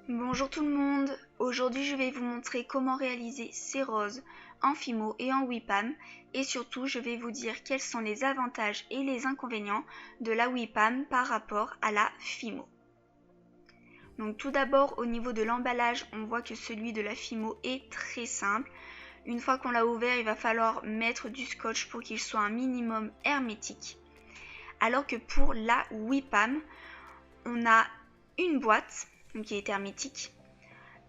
Bonjour tout le monde, aujourd'hui je vais vous montrer comment réaliser ces roses en Fimo et en WIPAM et surtout je vais vous dire quels sont les avantages et les inconvénients de la WIPAM par rapport à la Fimo. Donc tout d'abord au niveau de l'emballage, on voit que celui de la Fimo est très simple. Une fois qu'on l'a ouvert, il va falloir mettre du scotch pour qu'il soit un minimum hermétique. Alors que pour la WIPAM, on a une boîte qui est hermétique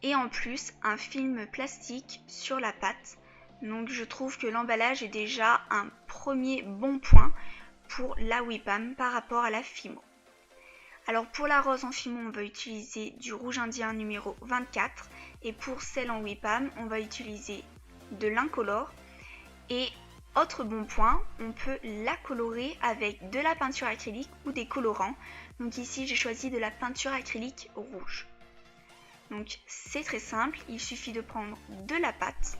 et en plus un film plastique sur la pâte. Donc je trouve que l'emballage est déjà un premier bon point pour la WIPAM par rapport à la Fimo. Alors pour la rose en Fimo, on va utiliser du rouge indien numéro 24 et pour celle en WIPAM, on va utiliser de l'incolore. Et autre bon point, on peut la colorer avec de la peinture acrylique ou des colorants. Donc ici, j'ai choisi de la peinture acrylique rouge. Donc c'est très simple, il suffit de prendre de la pâte,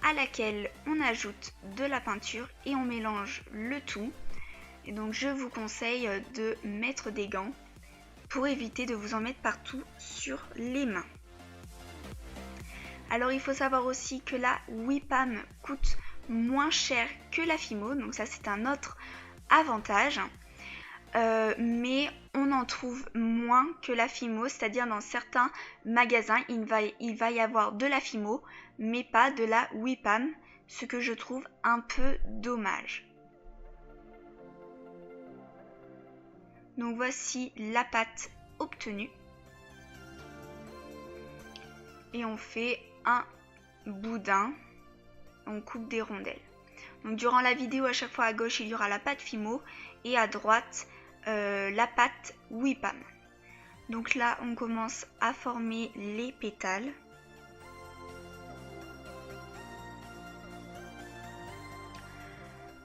à laquelle on ajoute de la peinture et on mélange le tout. Et donc je vous conseille de mettre des gants pour éviter de vous en mettre partout sur les mains. Alors il faut savoir aussi que la WIPAM coûte moins cher que la Fimo, donc ça c'est un autre avantage. Mais on en trouve moins que la Fimo, c'est-à-dire dans certains magasins il va y avoir de la Fimo mais pas de la WIPAM, ce que je trouve un peu dommage. Donc voici la pâte obtenue et on fait un boudin, on coupe des rondelles. Donc durant la vidéo, à chaque fois à gauche il y aura la pâte Fimo et à droite la pâte WIPAM. Donc là on commence à former les pétales.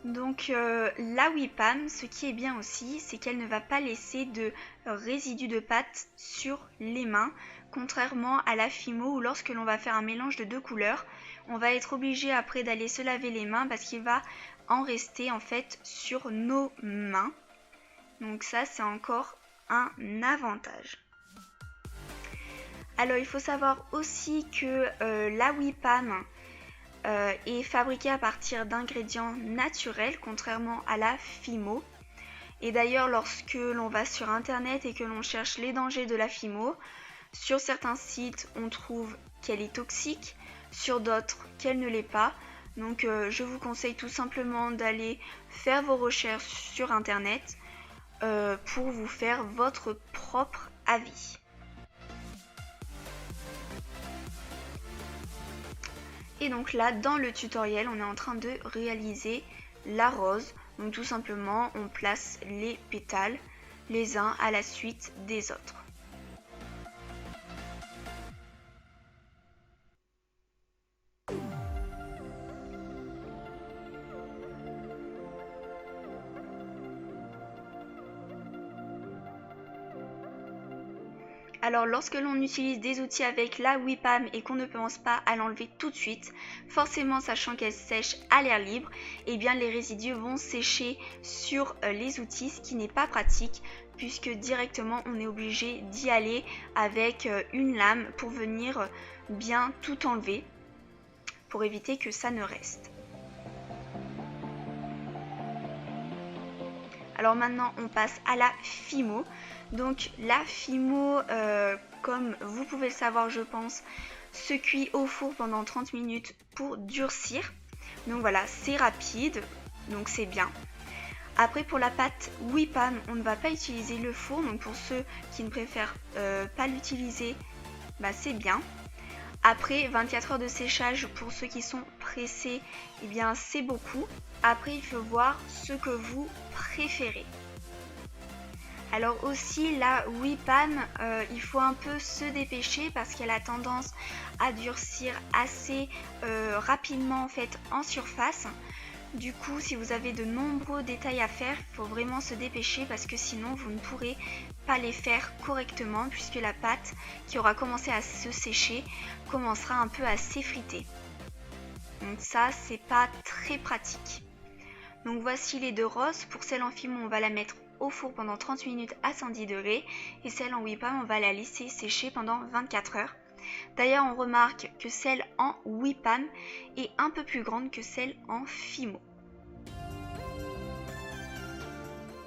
Donc la WIPAM, ce qui est bien aussi, c'est qu'elle ne va pas laisser de résidus de pâte sur les mains, contrairement à la Fimo où lorsque l'on va faire un mélange de deux couleurs, on va être obligé après d'aller se laver les mains parce qu'il va en rester en fait sur nos mains. Donc ça c'est encore un avantage. Alors il faut savoir aussi que la WIPAM est fabriquée à partir d'ingrédients naturels, contrairement à la Fimo. Et d'ailleurs, lorsque l'on va sur internet et que l'on cherche les dangers de la Fimo, sur certains sites, on trouve qu'elle est toxique, sur d'autres qu'elle ne l'est pas. Donc je vous conseille tout simplement d'aller faire vos recherches sur internet pour vous faire votre propre avis. Et donc là, dans le tutoriel, on est en train de réaliser la rose. Donc tout simplement, on place les pétales les uns à la suite des autres. Alors lorsque l'on utilise des outils avec la WIPAM et qu'on ne pense pas à l'enlever tout de suite, forcément sachant qu'elle sèche à l'air libre, eh bien les résidus vont sécher sur les outils, ce qui n'est pas pratique puisque directement on est obligé d'y aller avec une lame pour venir bien tout enlever, pour éviter que ça ne reste. Alors maintenant on passe à la Fimo. Donc la Fimo, comme vous pouvez le savoir je pense, se cuit au four pendant 30 minutes pour durcir. Donc voilà, c'est rapide, donc c'est bien. Après pour la pâte WIPAM, on ne va pas utiliser le four, donc pour ceux qui ne préfèrent pas l'utiliser, c'est bien. Après 24 heures de séchage pour ceux qui sont pressés, eh bien c'est beaucoup. Après il faut voir ce que vous préférez. Alors aussi la WIPAM, il faut un peu se dépêcher parce qu'elle a tendance à durcir assez rapidement en fait en surface. Du coup, si vous avez de nombreux détails à faire, il faut vraiment se dépêcher parce que sinon vous ne pourrez pas les faire correctement puisque la pâte qui aura commencé à se sécher commencera un peu à s'effriter. Donc ça, c'est pas très pratique. Donc voici les deux roses. Pour celle en Fimo, on va la mettre au four pendant 30 minutes à 110 degrés et celle en WIPAM, on va la laisser sécher pendant 24 heures. D'ailleurs, on remarque que celle en WIPAM est un peu plus grande que celle en Fimo.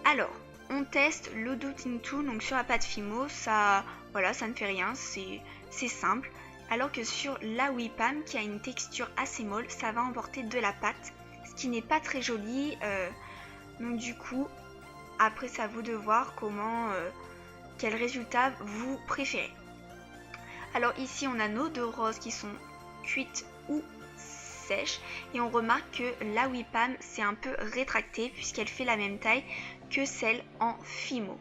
Alors, on teste le Do Ting To, donc sur la pâte Fimo, ça ne fait rien, c'est simple. Alors que sur la WIPAM, qui a une texture assez molle, ça va emporter de la pâte, ce qui n'est pas très joli. Donc du coup, après c'est à vous de voir quel résultat vous préférez. Alors ici, on a nos deux roses qui sont cuites ou sèches et on remarque que la WIPAM s'est un peu rétractée puisqu'elle fait la même taille que celle en Fimo.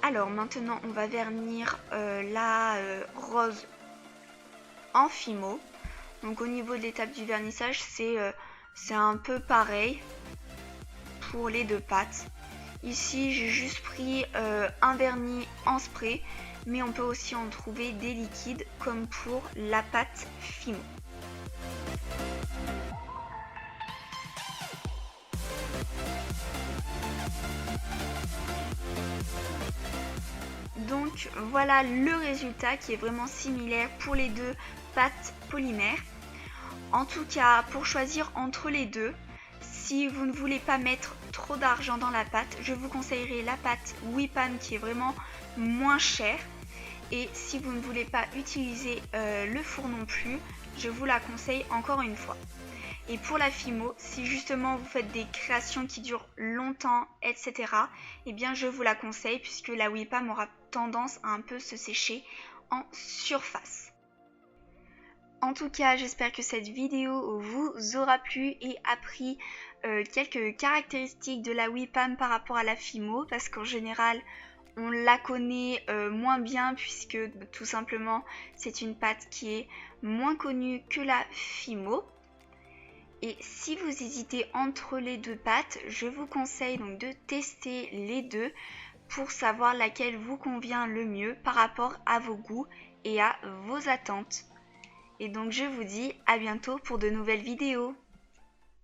Alors maintenant, on va vernir la rose en Fimo. Donc au niveau de l'étape du vernissage, c'est un peu pareil pour les deux pâtes. Ici, j'ai juste pris un vernis en spray, mais on peut aussi en trouver des liquides comme pour la pâte Fimo. Donc voilà le résultat qui est vraiment similaire pour les deux pâtes polymères. En tout cas, pour choisir entre les deux, si vous ne voulez pas mettre trop d'argent dans la pâte, je vous conseillerais la pâte WIPAM qui est vraiment moins chère. Et si vous ne voulez pas utiliser le four non plus, je vous la conseille encore une fois. Et pour la Fimo, si justement vous faites des créations qui durent longtemps, etc., eh bien je vous la conseille puisque la WIPAM aura tendance à un peu se sécher en surface. En tout cas, j'espère que cette vidéo vous aura plu et appris quelques caractéristiques de la WIPAM par rapport à la Fimo, parce qu'en général, on la connaît moins bien puisque tout simplement, c'est une pâte qui est moins connue que la Fimo. Et si vous hésitez entre les deux pâtes, je vous conseille donc de tester les deux pour savoir laquelle vous convient le mieux par rapport à vos goûts et à vos attentes. Et donc je vous dis à bientôt pour de nouvelles vidéos.